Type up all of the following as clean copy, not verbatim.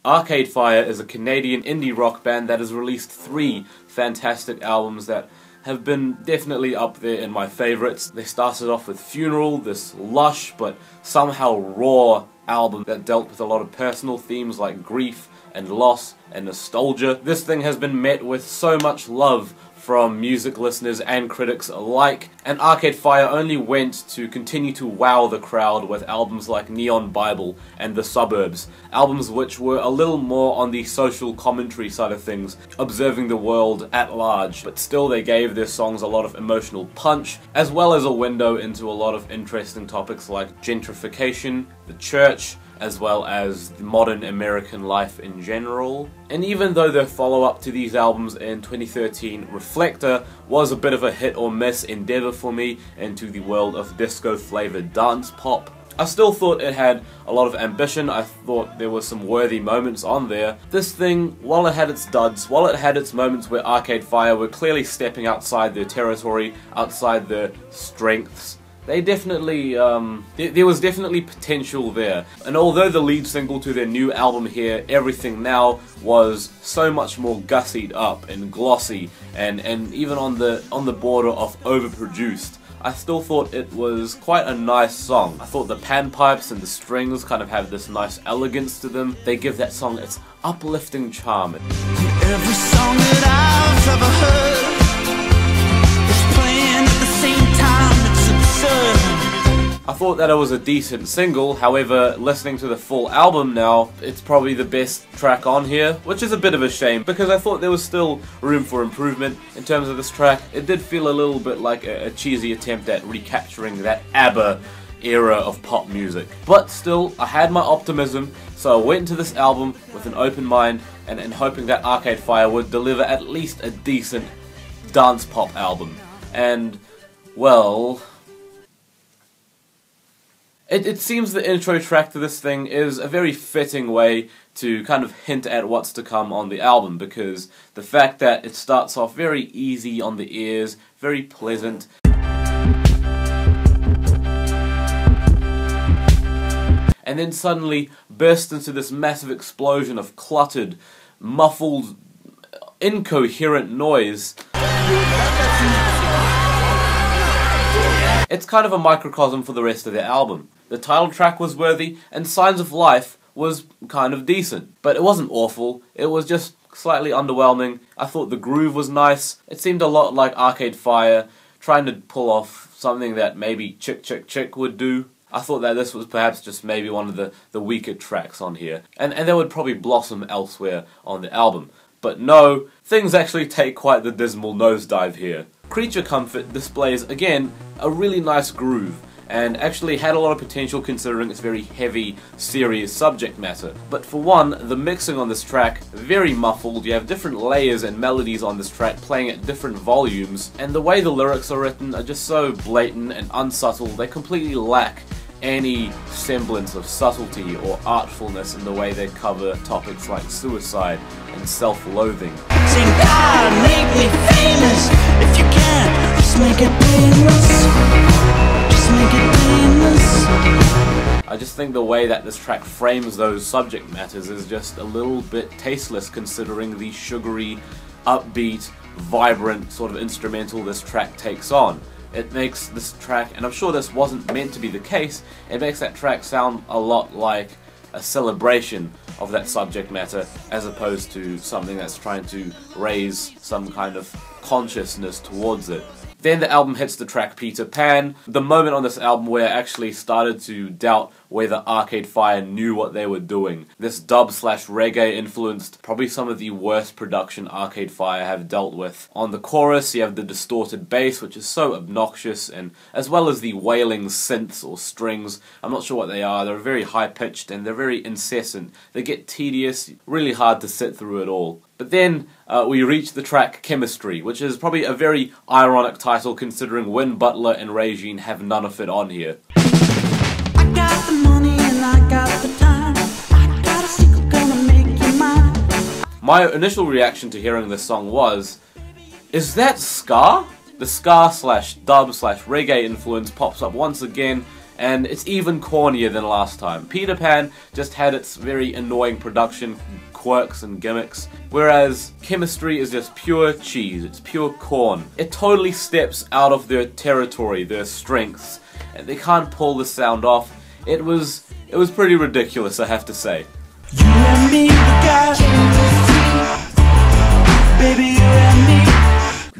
Arcade Fire is a Canadian indie rock band that has released 3 fantastic albums that have been definitely up there in my favourites. They started off with Funeral, this lush but somehow raw album that dealt with a lot of personal themes like grief and loss and nostalgia. This thing has been met with so much love from music listeners and critics alike, and Arcade Fire only went to continue to wow the crowd with albums like Neon Bible and The Suburbs, albums which were a little more on the social commentary side of things, observing the world at large, but still they gave their songs a lot of emotional punch, as well as a window into a lot of interesting topics like gentrification, the church, as well as modern American life in general. And even though their follow-up to these albums in 2013, Reflektor, was a bit of a hit or miss endeavour for me into the world of disco-flavoured dance pop, I still thought it had a lot of ambition. I thought there were some worthy moments on there. This thing, while it had its duds, while it had its moments where Arcade Fire were clearly stepping outside their territory, outside their strengths, they definitely, there was definitely potential there. And although the lead single to their new album here, Everything Now, was so much more gussied up and glossy and even on the border of overproduced, I still thought it was quite a nice song. I thought the panpipes and the strings kind of have this nice elegance to them. They give that song its uplifting charm. Every song that I've ever heard is playing at the same time. I thought that it was a decent single, however, listening to the full album now, it's probably the best track on here, which is a bit of a shame, because I thought there was still room for improvement in terms of this track. It did feel a little bit like a cheesy attempt at recapturing that ABBA era of pop music. But still, I had my optimism, so I went into this album with an open mind and hoping that Arcade Fire would deliver at least a decent dance pop album. And, well, It seems the intro track to this thing is a very fitting way to kind of hint at what's to come on the album, because the fact that it starts off very easy on the ears, very pleasant, and then suddenly bursts into this massive explosion of cluttered, muffled, incoherent noise. It's kind of a microcosm for the rest of the album. The title track was worthy, and Signs of Life was kind of decent. But it wasn't awful, it was just slightly underwhelming. I thought the groove was nice. It seemed a lot like Arcade Fire, trying to pull off something that maybe Chick Chick Chick would do. I thought that this was perhaps just maybe one of the weaker tracks on here. And they would probably blossom elsewhere on the album. But no, things actually take quite the dismal nosedive here. Creature Comfort displays, again, a really nice groove, and actually had a lot of potential considering its very heavy, serious subject matter. But for one, the mixing on this track, very muffled. You have different layers and melodies on this track playing at different volumes, and the way the lyrics are written are just so blatant and unsubtle, they completely lack any semblance of subtlety or artfulness in the way they cover topics like suicide and self-loathing. Sing God, make me famous. If you can, just make it painless. Just make it painless. I just think the way that this track frames those subject matters is just a little bit tasteless considering the sugary, upbeat, vibrant sort of instrumental this track takes on. It makes this track, and I'm sure this wasn't meant to be the case, it makes that track sound a lot like a celebration of that subject matter as opposed to something that's trying to raise some kind of consciousness towards it. Then the album hits the track Peter Pan, the moment on this album where I actually started to doubt whether Arcade Fire knew what they were doing. This dub/reggae influenced probably some of the worst production Arcade Fire have dealt with. On the chorus you have the distorted bass, which is so obnoxious, and as well as the wailing synths or strings. I'm not sure what they are. They're very high pitched and they're very incessant. They get tedious, really hard to sit through it all. But then we reach the track Chemistry, which is probably a very ironic title considering Win Butler and Regine have none of it on here. I got the money and I got the time. I got a secret gonna make you mine. My initial reaction to hearing this song was, is that ska? The ska/dub/reggae influence pops up once again, and it's even cornier than last time. Peter Pan just had its very annoying production quirks and gimmicks, whereas Chemistry is just pure cheese, it's pure corn. It totally steps out of their territory, their strengths, and they can't pull the sound off. It was pretty ridiculous, I have to say. You and me, we got baby, you and me.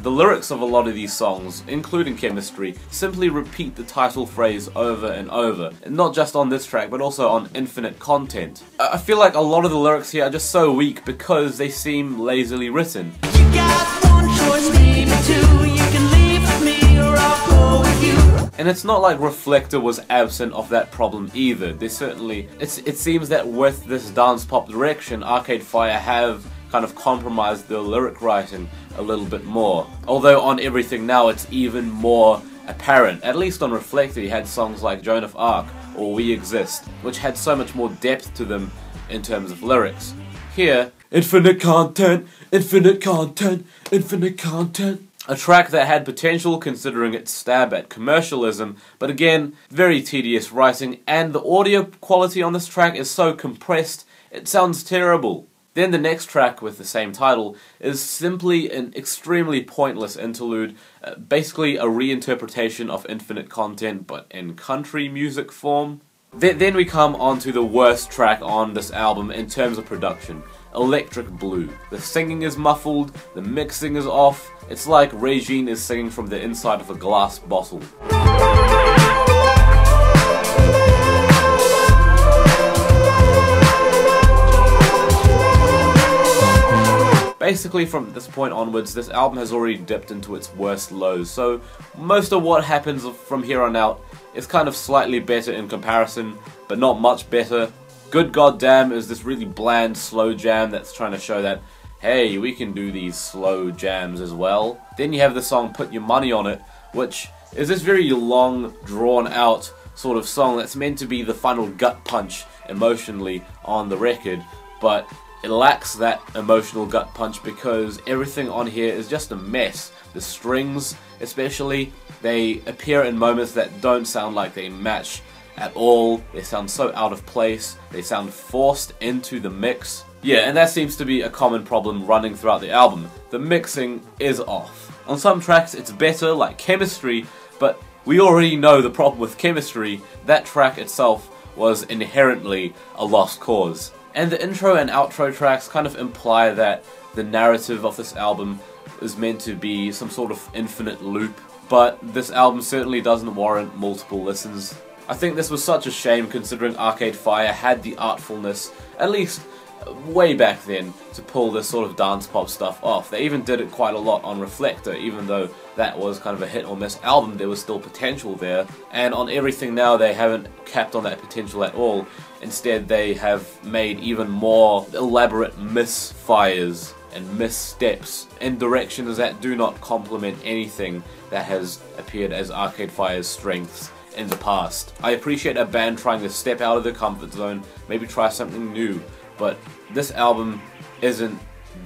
The lyrics of a lot of these songs, including Chemistry, simply repeat the title phrase over and over. And not just on this track, but also on Infinite Content. I feel like a lot of the lyrics here are just so weak because they seem lazily written. You got one choice, maybe two. You can leave with me or I'll go with you. And it's not like Reflektor was absent of that problem either. They certainly, it seems that with this dance pop direction, Arcade Fire have kind of compromised their lyric writing a little bit more. Although on Everything Now it's even more apparent. At least on Reflektor you had songs like Joan of Arc or We Exist, which had so much more depth to them in terms of lyrics. Here, infinite content, infinite content, infinite content. A track that had potential considering its stab at commercialism, but again, very tedious writing, and the audio quality on this track is so compressed, it sounds terrible. Then the next track with the same title is simply an extremely pointless interlude, basically a reinterpretation of Infinite Content but in country music form. Then we come on to the worst track on this album in terms of production, Electric Blue. The singing is muffled, the mixing is off, it's like Regine is singing from the inside of a glass bottle. Basically, from this point onwards, this album has already dipped into its worst lows, so most of what happens from here on out is kind of slightly better in comparison, but not much better. Good Goddamn is this really bland, slow jam that's trying to show that, hey, we can do these slow jams as well. Then you have the song Put Your Money On It, which is this very long, drawn-out sort of song that's meant to be the final gut punch emotionally on the record, but it lacks that emotional gut punch because everything on here is just a mess. The strings, especially, they appear in moments that don't sound like they match at all. They sound so out of place. They sound forced into the mix. Yeah, and that seems to be a common problem running throughout the album. The mixing is off. On some tracks it's better, like Chemistry, but we already know the problem with Chemistry. That track itself was inherently a lost cause. And the intro and outro tracks kind of imply that the narrative of this album is meant to be some sort of infinite loop, but this album certainly doesn't warrant multiple listens. I think this was such a shame considering Arcade Fire had the artfulness, at least way back then, to pull this sort of dance pop stuff off. They even did it quite a lot on Reflektor, even though that was kind of a hit or miss album, there was still potential there. And on Everything Now they haven't capped on that potential at all. Instead they have made even more elaborate misfires and missteps in directions that do not complement anything that has appeared as Arcade Fire's strengths in the past. I appreciate a band trying to step out of their comfort zone, maybe try something new, but this album isn't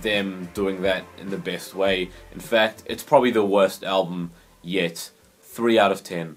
them doing that in the best way. In fact, it's probably the worst album yet. 3 out of 10.